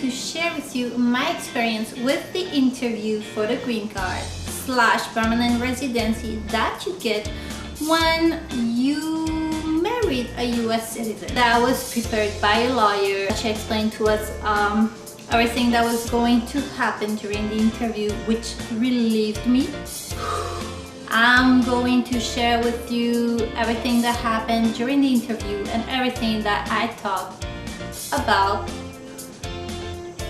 to share with you my experience with the interview for the green card / permanent residency that you get when you married a US citizen. That was prepared by a lawyer. She explained to us everything that was going to happen during the interview, which relieved me. I'm going to share with you everything that happened during the interview and everything that I talked about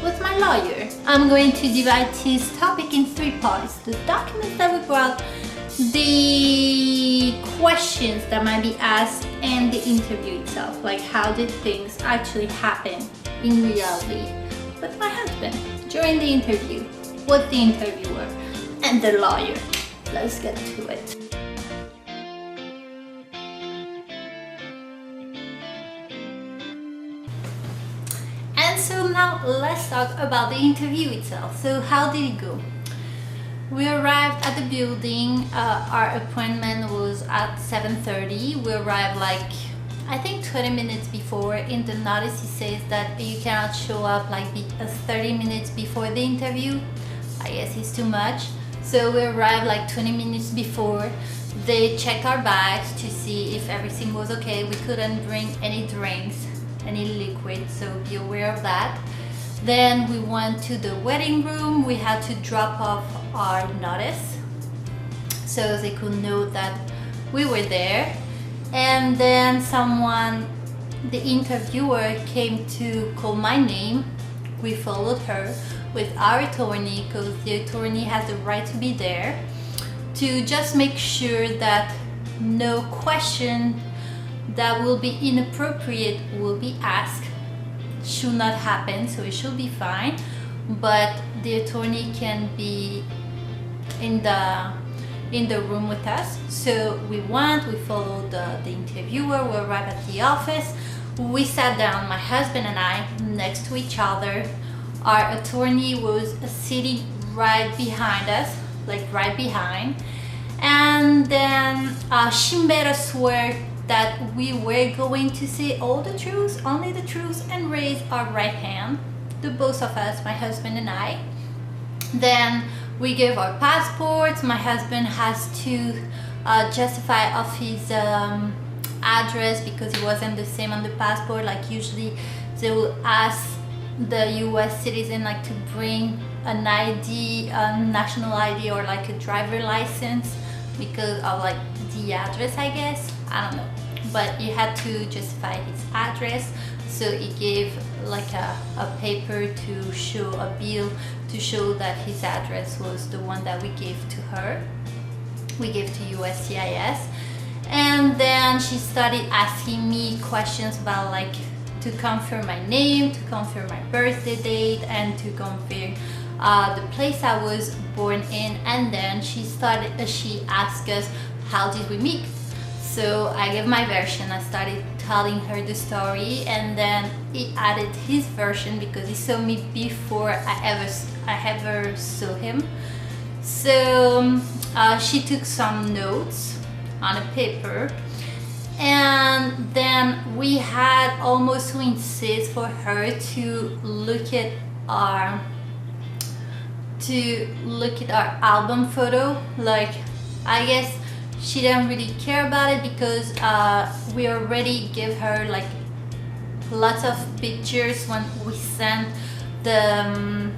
with my lawyer. I'm going to divide this topic in 3 parts: the documents that we brought, the questions that might be asked, and the interview itself, like how did things actually happen in reality with my husband during the interview, with the interviewer and the lawyer. Let's get to it. And so now let's talk about the interview itself. So how did it go? We arrived at the building. Our appointment was at 7:30. We arrived like I think 20 minutes before. In the notice it says that you cannot show up like 30 minutes before the interview. I guess it's too much. So we arrived like 20 minutes before. They checked our bags to see if everything was okay. We couldn't bring any drinks, any liquid, so be aware of that. Then we went to the waiting room. We had to drop off our notice so they could know that we were there. And then the interviewer came to call my name. We followed her with our attorney, because the attorney has the right to be there to just make sure that no question that will be inappropriate will be asked. Should not happen, so it should be fine. But the attorney can be in the room with us. So we followed the interviewer. We arrived at the office. We sat down, my husband and I, next to each other. Our attorney was sitting right behind us, like right behind. And then she made us swear that we were going to say all the truth, only the truth, and raise our right hand, the both of us, my husband and I. Then we gave our passports. My husband has to justify of his address because it wasn't the same on the passport. Like usually they will ask the US citizen like to bring an ID, a national ID, or like a driver license because of like the address, I guess. I don't know, but he had to justify his address, so he gave like a paper to show, a bill to show that his address was the one that we gave to her. We gave to USCIS. And then she started asking me questions about like to confirm my name, to confirm my birthday date, and to confirm the place I was born in. And then she asked us, how did we meet? So I gave my version. I started telling her the story, and then he added his version because he saw me before I ever saw him. So she took some notes on a paper, and then we had almost to insist for her to look at our album photo. Like, I guess she didn't really care about it because we already gave her like lots of pictures when we sent the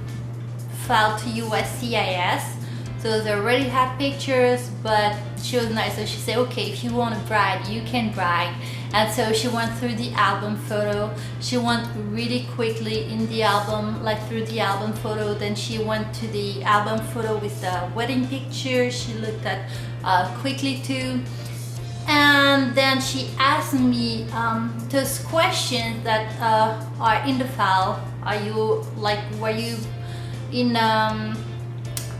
file to USCIS. So they already had pictures, but she was nice, so she said, okay, if you want to brag, you can brag. And so she went through the album photo. She went really quickly in the album, like through the album photo. Then she went to the album photo with the wedding picture. She looked at quickly too. And then she asked me those questions that are in the file. Were you in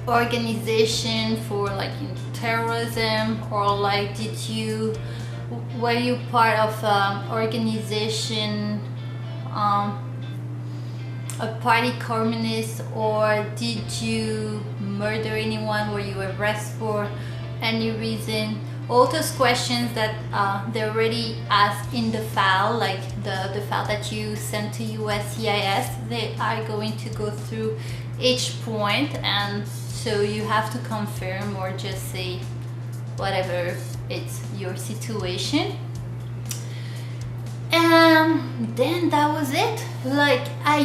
organization for like in terrorism, or like were you part of organization, a party communist, or did you murder anyone? Were you arrested for any reason, all those questions that they already asked in the file, like the file that you sent to USCIS, they are going to go through each point, and so you have to confirm or just say whatever it's your situation. And then that was it. Like I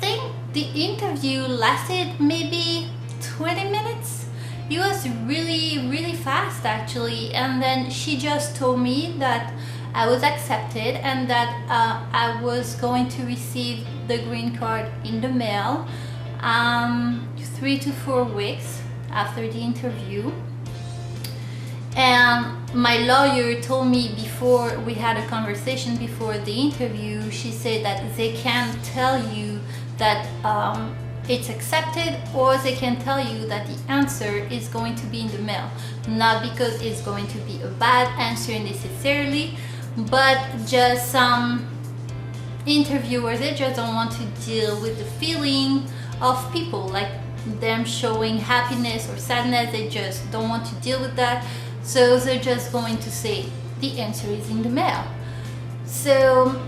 think the interview lasted maybe 20 minutes. It was really fast actually, and then she just told me that I was accepted and that I was going to receive the green card in the mail 3 to 4 weeks after the interview. And my lawyer told me before we had a conversation before the interview, she said that they can tell you that it's accepted, or they can tell you that the answer is going to be in the mail. Not because it's going to be a bad answer necessarily, but just some interviewers, they just don't want to deal with the feeling of people, like them showing happiness or sadness. They just don't want to deal with that. So they're just going to say the answer is in the mail. So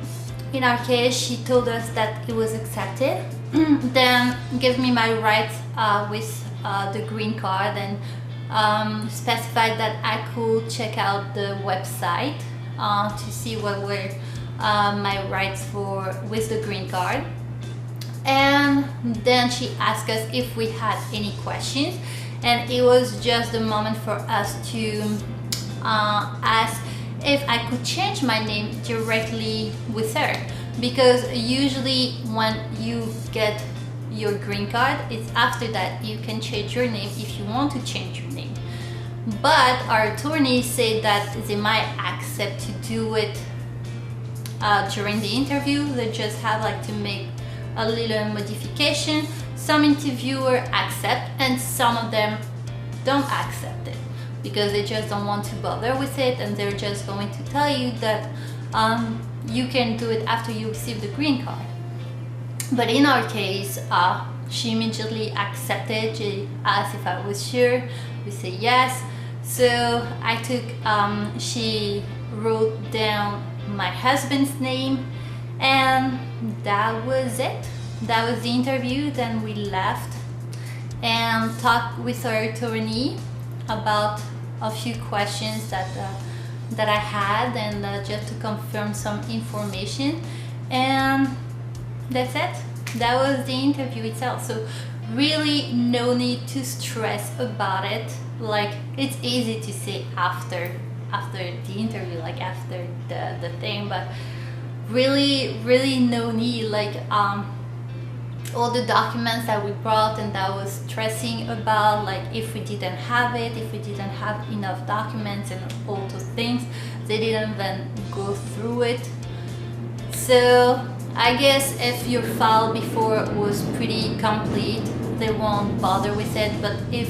in our case, she told us that it was accepted, then gave me my rights with the green card, and specified that I could check out the website to see what were my rights for with the green card. And then she asked us if we had any questions, and it was just the moment for us to ask if I could change my name directly with her, because usually when you get your green card, it's after that you can change your name if you want to change your name. But our attorney said that they might accept to do it during the interview. They just have like to make a little modification. Some interviewer accept and some of them don't accept it because they just don't want to bother with it, and they're just going to tell you that you can do it after you receive the green card. But in our case, she immediately accepted. She asked if I was sure. We said yes. So I took, she wrote down my husband's name, and that was it. That was the interview. Then we left and talked with our attorney about a few questions that I had, and just to confirm some information, and that's it. That was the interview itself. So really no need to stress about it. Like, it's easy to say after the interview, like after the thing, but really no need. Like all the documents that we brought and that was stressing about, like if we didn't have it, if we didn't have enough documents and all those things, they didn't even go through it. So I guess if your file before was pretty complete, they won't bother with it. But if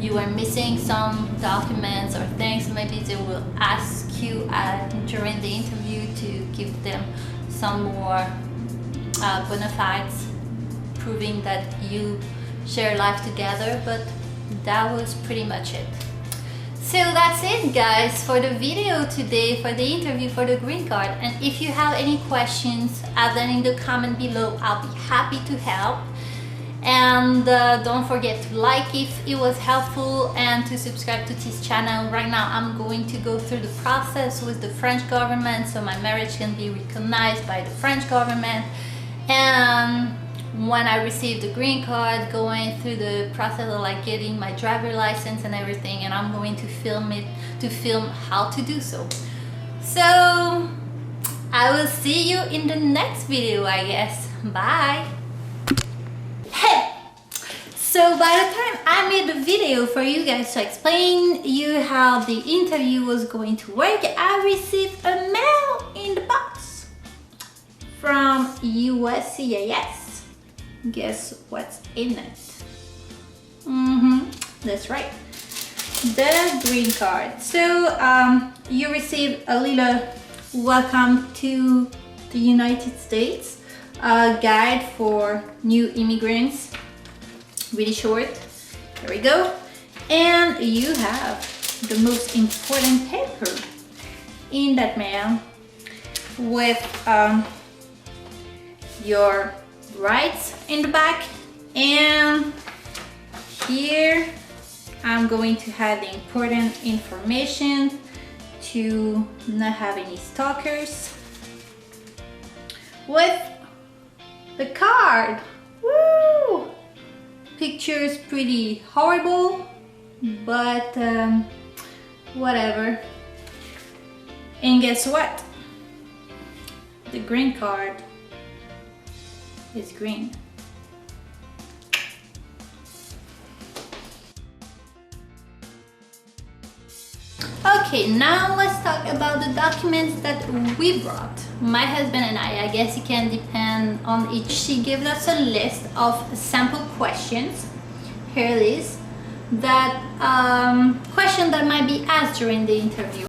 you are missing some documents or things, maybe they will ask you during the interview to give them some more bona fides proving that you share life together. But that was pretty much it. So that's it, guys, for the video today, for the interview for the green card. And if you have any questions, add them in the comment below. I'll be happy to help. And don't forget to like if it was helpful and to subscribe to this channel. Right now I'm going to go through the process with the French government so my marriage can be recognized by the French government. And when I receive the green card, going through the process of like getting my driver license and everything, and I'm going to film it, to film how to do so. So I will see you in the next video, I guess. Bye. Hey! So by the time I made the video for you guys to explain you how the interview was going to work, I received a mail in the box from USCIS. Guess what's in it? That's right, the green card. So you receive a little welcome to the United States, a guide for new immigrants, really short. Here we go. And you have the most important paper in that mail with your rights in the back, and here I'm going to have the important information to not have any stalkers. With the card, woo! Picture's pretty horrible, but whatever. And guess what? The green card is green. Okay, now let's talk about the documents that we brought. My husband and I guess it can depend on each. She gave us a list of sample questions. Here it is. That question that might be asked during the interview.